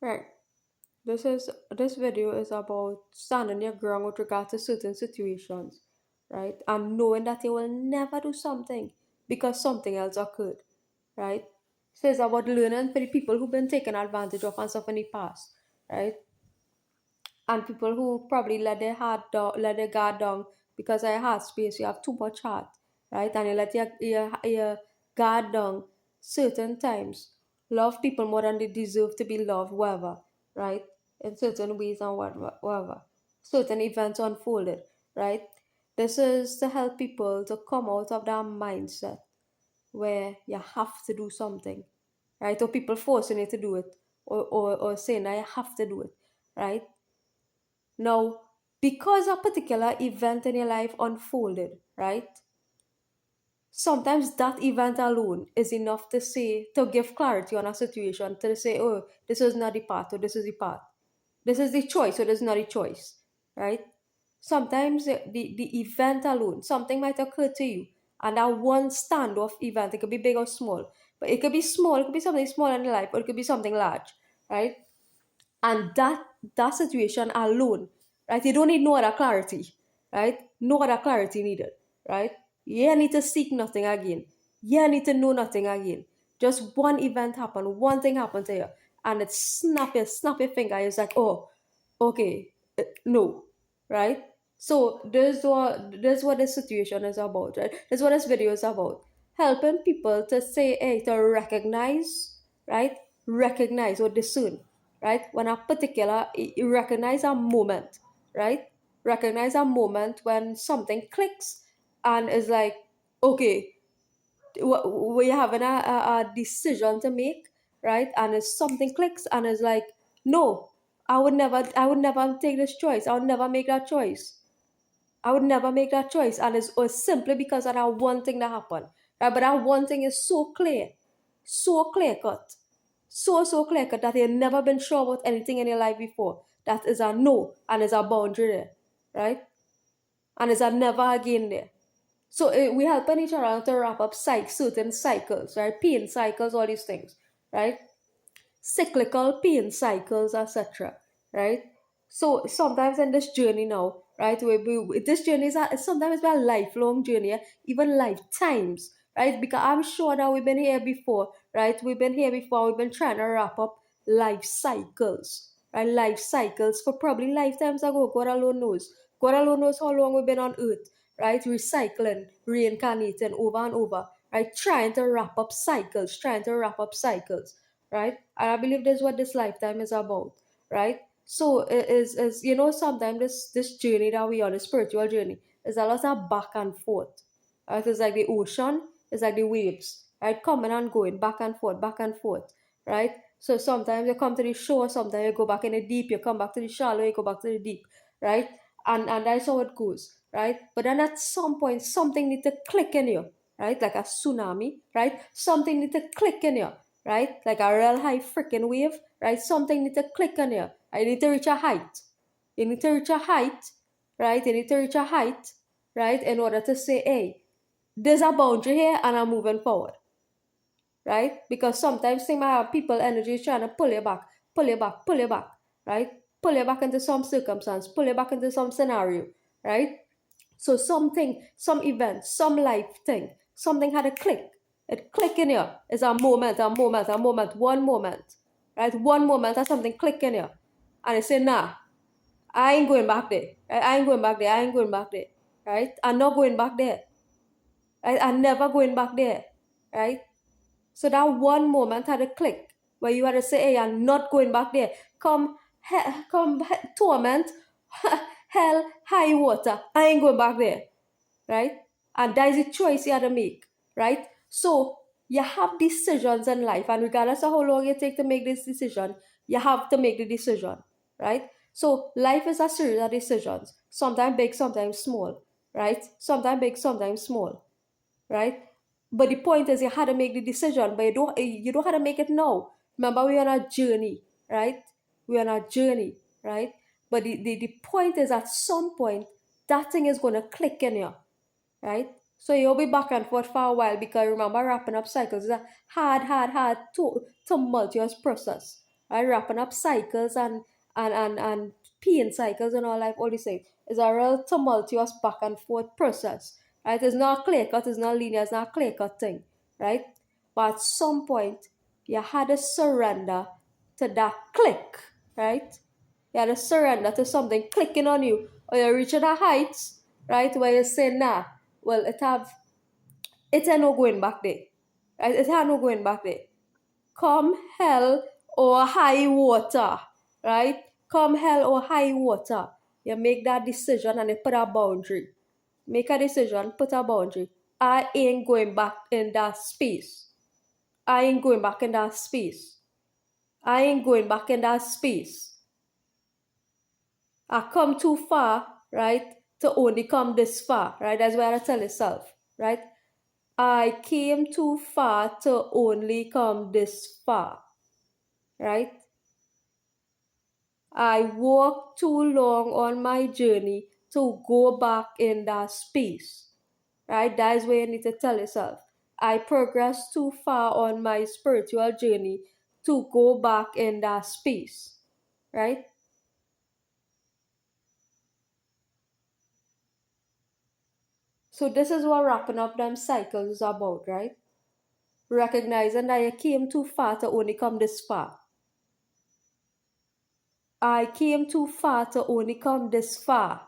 Right. This video is about standing your ground with regard to certain situations, right? And knowing that you will never do something because something else occurred, right? So it's about learning for the people who've been taken advantage of and stuff in the past, right? And people who probably let their guard down because of your heart space. You have too much heart, right? And you let your guard down certain times. Love people more than they deserve to be loved, whatever, right? In certain ways and whatever. Certain events unfolded, right? This is to help people to come out of that mindset where you have to do something, right? Or people forcing you to do it, or saying that you have to do it, right? Now, because a particular event in your life unfolded, right? Sometimes that event alone is enough to say, to give clarity on a situation, to say, oh, this is not the path, or this is the path. This is the choice, or this is not the choice, right? Sometimes the event alone, something might occur to you, and that one standoff event, it could be big or small, but it could be small, it could be something small in your life, or it could be something large, right? And that situation alone, right? You don't need no other clarity, right? No other clarity needed, right? You need to seek nothing again. You need to know nothing again. Just one event happened, one thing happened to you, and it snap your finger. It's like, oh, okay, no, right? So this is what this situation is about, right? This is what this video is about. Helping people to say, hey, to recognize, right? Recognize or discern, right? When a particular, you recognize a moment, right? Recognize a moment when something clicks and is like, okay, we're having a decision to make, right? And if something clicks and is like, no, I would never take this choice. I would never make that choice. I would never make that choice. And it's simply because of that one thing that happened. Right? But that one thing is so clear cut, so clear cut that you've never been sure about anything in your life before. That is a no and is a boundary there, right? And is a never again there. So we helping each other to wrap up certain cycles, right? Pain cycles, all these things, right? Cyclical pain cycles, etc. Right? So sometimes in this journey now, right? This journey is sometimes it's a lifelong journey, even lifetimes, right? Because I'm sure that we've been here before, right? We've been here before. We've been trying to wrap up life cycles, right? Life cycles for probably lifetimes ago. God alone knows. God alone knows how long we've been on earth, right? Recycling, reincarnating over and over, right? Trying to wrap up cycles, trying to wrap up cycles, right? And I believe that's what this lifetime is about, right? So it is sometimes this journey that we on, the spiritual journey, is a lot of back and forth. Right? It's like the ocean, it's like the waves, right? Coming and going, back and forth, right? So sometimes you come to the shore, sometimes you go back in the deep, you come back to the shallow, you go back to the deep, right? And that's how it goes, right? But then at some point, something needs to click in you, right? Like a tsunami, right? Something needs to click in you, right? Like a real high freaking wave, right? Something need to click on you. I need to reach a height. You need to reach a height, right? You need to reach a height, right? In order to say, hey, there's a boundary here and I'm moving forward, right? Because sometimes things might have people energy is trying to pull you back, pull you back, right? Pull you back into some circumstance, pull you back into some scenario, right? So something, some event, some life thing, something had a click. It click in here. It's a moment, one moment, right? One moment, has something click in here, and I say, nah, I ain't going back there. Right? I ain't going back there. I ain't going back there. Right? I'm not going back there. Right? I'm never going back there. Right? So that one moment had a click where you had to say, hey, I'm not going back there. Torment, hell, high water. I ain't going back there, right? And that is a choice you have to make, right? So you have decisions in life, and regardless of how long it takes to make this decision, you have to make the decision, right? So life is a series of decisions, sometimes big, sometimes small, right? Sometimes big, sometimes small, right? But the point is, you had to make the decision, but you don't have to make it now. Remember, we're on a journey, right? We're on a journey, right? But the point is, at some point, that thing is going to click in you, right? So you'll be back and forth for a while because remember, wrapping up cycles is a hard, tumultuous process, right? Wrapping up cycles and peeing cycles and all these things. It's a real tumultuous back and forth process, right? It's not clear cut, it's not linear, it's not clear cut thing, right? But at some point, you had to surrender to that click, right? You had to surrender to something clicking on you, or you're reaching a heights, right, where you say, nah, well, it ain't no going back there, right? It ain't no going back there. Come hell or high water, right? Come hell or high water. You make that decision and you put a boundary. Make a decision, put a boundary. I ain't going back in that space. I ain't going back in that space. I ain't going back in that space. I come too far, right, to only come this far, right? That's what I tell yourself, right? I came too far to only come this far, right? I walked too long on my journey to go back in that space, right? That is where you need to tell yourself. I progressed too far on my spiritual journey to go back in that space, right? So this is what wrapping up them cycles is about, right? Recognizing that you came too far to only come this far. I came too far to only come this far,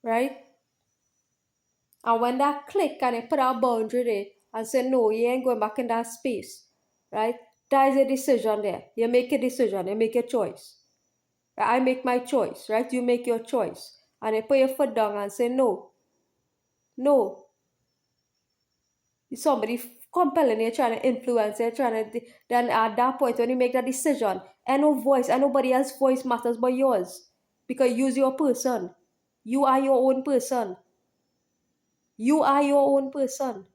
right? And when that click and you put a boundary there and say, no, you ain't going back in that space, right? That is a decision there. You make a decision, you make a choice. I make my choice, right? You make your choice. And you put your foot down and say, no, no. Somebody compelling you, trying to influence you, trying to. Then at that point, when you make that decision, and no voice, and nobody else's voice matters but yours. Because you're your person. You are your own person. You are your own person.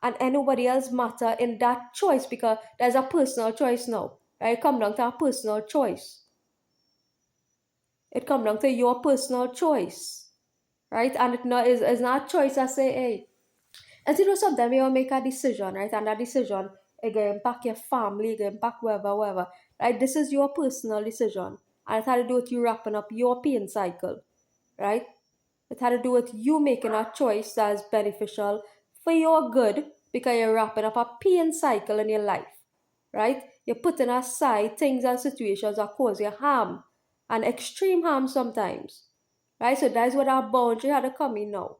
And anybody else matter in that choice because there's a personal choice now. Right? It comes down to a personal choice. It comes down to your personal choice. Right? And it's not a choice I say, hey. And you know sometimes you make a decision, right? And that decision it can impact your family, it can impact wherever. Right? This is your personal decision. And it had to do with you wrapping up your pain cycle. Right? It had to do with you making a choice that is beneficial for your good because you're wrapping up a pain cycle in your life, right? You're putting aside things and situations that cause you harm and extreme harm sometimes, right? So that's what our boundary had to come in now,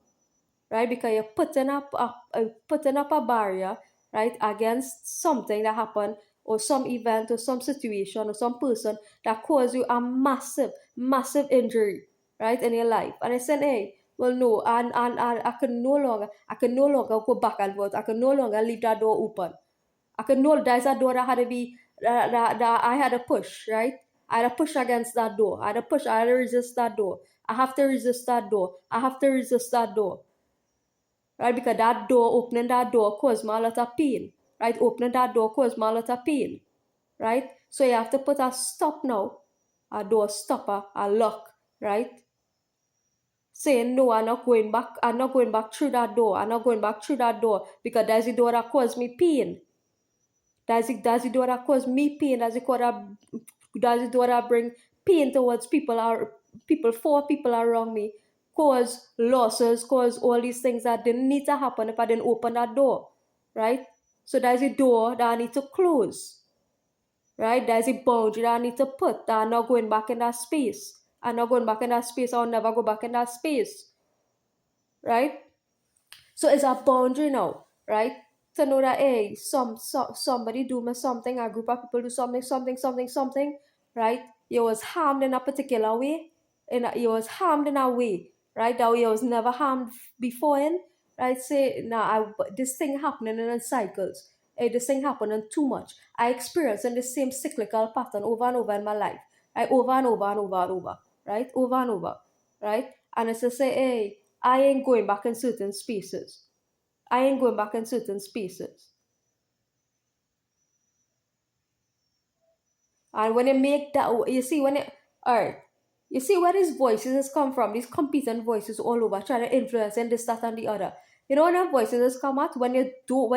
right? Because you're putting up a barrier, right, against something that happened or some event or some situation or some person that caused you a massive injury, right, in your life. And I said, hey, well, no, and I can no longer go back and forth. I can no longer leave that door open. I can know there's a door that had to be that I had to push, right? I had to push against that door. I had to resist that door. I have to resist that door. I have to resist that door, right? Because opening that door caused me a lot of pain, right? Opening that door caused me a lot of pain, right? So you have to put a stop now, a door stopper, a lock, right? Saying no, I'm not going back. I'm not going back through that door. I'm not going back through that door because that's the door that caused me pain. That's the door that cause me pain. That's the door that bring pain towards people around me. Cause losses, cause all these things that didn't need to happen if I didn't open that door. Right? So there's a door that I need to close. Right? There's a boundary that I need to put that I'm not going back in that space. I'm not going back in that space. I'll never go back in that space. Right? So it's a boundary now, right? To know that hey, somebody do me something, a group of people do something, right? You was harmed in a particular way, you was harmed in a way, right? That way you was never harmed before in, right? Say now this thing happening in cycles. Hey, this thing happening too much. I experiencing the same cyclical pattern over and over in my life, right? Over and over and over and over, right? Over and over, right? And it's to say, hey, I ain't going back in certain spaces. I ain't going back in certain spaces. And when you make that, you see, alright, you see where these voices has come from, these competent voices all over, trying to influence and this, that, and the other. You know when the voices has come out when you do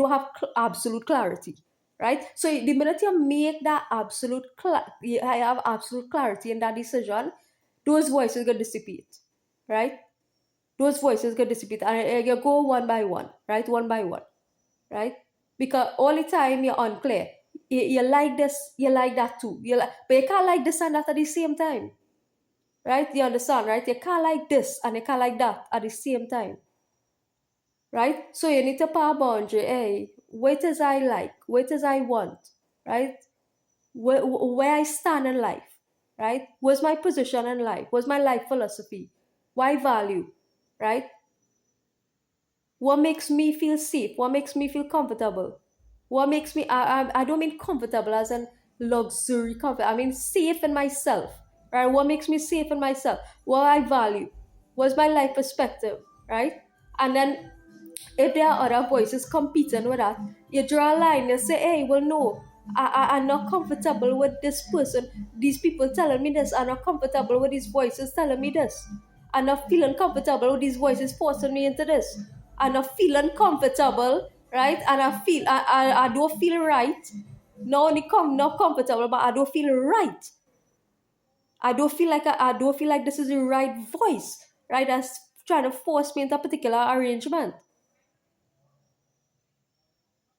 have absolute clarity. right? So the minute you make that I have absolute clarity in that decision, those voices get dissipate, right? Those voices get dissipate, and you go one by one, right? One by one, right? Because all the time you're unclear. You like this, you like that too. But you can't like this and that at the same time, right? You understand, right? You can't like this and you can't like that at the same time, right? So you need to put a boundary. Hey, what is I like? What is I want, right? Where I stand in life, right? What's my position in life? What's my life philosophy? Why value, right? What makes me feel safe? What makes me feel comfortable? What makes me, I don't mean comfortable as in luxury comfort. I mean safe in myself, right? What makes me safe in myself? What I value? What's my life perspective, right? And then if there are other voices competing with that, you draw a line and say, hey, well, no, I'm not comfortable with this person. These people telling me this. I'm not comfortable with these voices telling me this. I'm not feeling comfortable with these voices forcing me into this. I'm not feeling comfortable, right? And I don't feel right. Not comfortable, but I don't feel right. I don't feel like this is the right voice, right? That's trying to force me into a particular arrangement.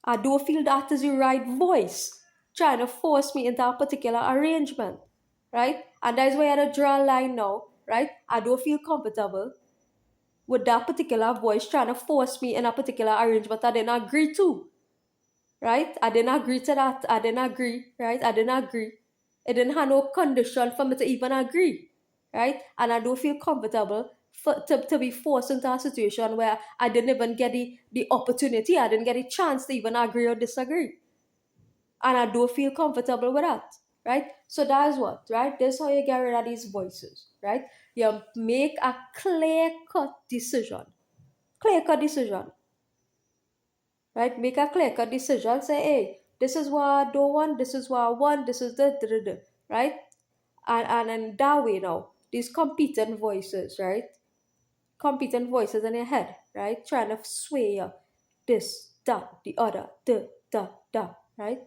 I don't feel that is the right voice trying to force me into a particular arrangement, right? And that's why I had to draw a line now, right? I don't feel comfortable with that particular voice trying to force me in a particular arrangement I didn't agree to, right? I didn't agree to that. I didn't agree, right? I didn't agree. It didn't have no condition for me to even agree, right? And I don't feel comfortable to be forced into a situation where I didn't even get the opportunity, I didn't get a chance to even agree or disagree. And I don't feel comfortable with that, right? So that's what, right? That's how you get rid of these voices, right? You make a clear cut decision, right? Make a clear cut decision. Say, hey, this is what I don't want. This is what I want. This is the right? And in that way now, these competent voices, right? Competent voices in your head, right? Trying to sway you, this, that, the other, the, right?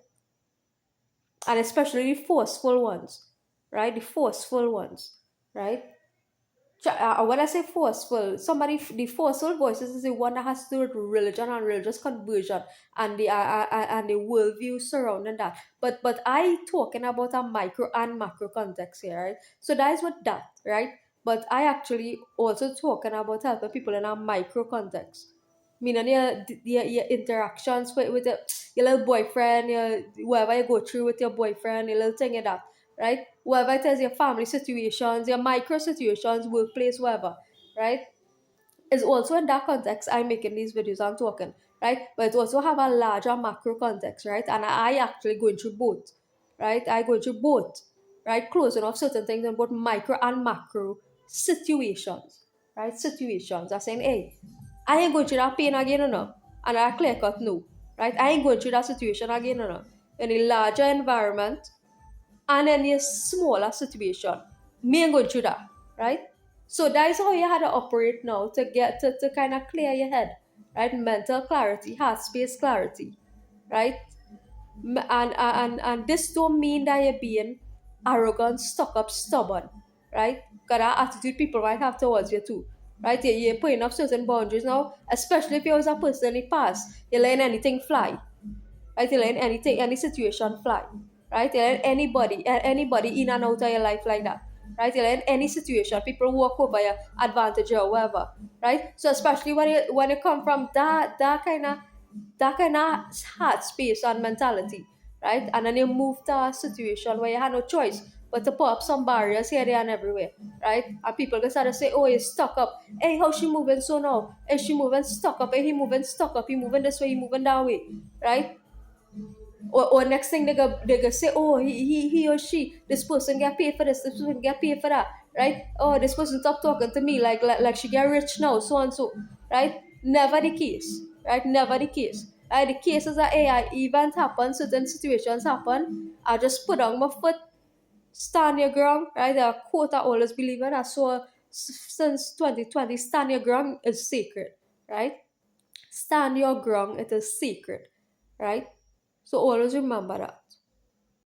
And especially the forceful ones, right? The forceful ones, right? When I say forceful, the forceful voices is the one that has to do with religion and religious conversion and the worldview surrounding that. But I talking about a micro and macro context here, right? So that is what that, right? But I actually also talking about helping people in a micro context. Meaning your interactions with your little boyfriend, whatever you go through with your boyfriend, your little thing like that, right? Whatever it is, your family situations, your micro situations, workplace, whatever, right? It's also in that context I'm making these videos, I'm talking, right? But it also have a larger macro context, right? And I actually going through both, right? I go through both, right? Closing off certain things in both micro and macro situations, right? Situations. I'm saying, hey, I ain't going through that pain again, no. And I clear cut no, right? I ain't going through that situation again, no. In a larger environment, and any smaller situation. Me and going through that, right? So that is how you had to operate now to get to kind of clear your head, right? Mental clarity, heart space clarity, right? And this don't mean that you're being arrogant, stuck up, stubborn, right? Because that attitude people might have towards you too, right? You're putting up certain boundaries now, especially if you was a person in the past, you let anything fly, right? You let anything, any situation fly, right? You let anybody in and out of your life like that, right? You let any situation, people walk over your advantage or whatever, right? So especially when you come from that kind of heart space and mentality, right? And then you move to a situation where you have no choice but to put up some barriers here, there, and everywhere, right? And people can start to say, oh, he's stuck up. Hey, how she moving so now? Is she moving stuck up? Hey, he moving stuck up. He moving this way, he moving that way, right? Or next thing they go say, oh, he or she, this person get paid for this person get paid for that, right? Oh, this person stop talking to me like she get rich now, so and so, right? Never the case, right? Never the case. Right? The cases that AI events happen, certain situations happen. I just put on my foot, stand your ground, right? The quote I always believe in. I saw since 2020, stand your ground is sacred, right? Stand your ground, it is sacred, right? So always remember that.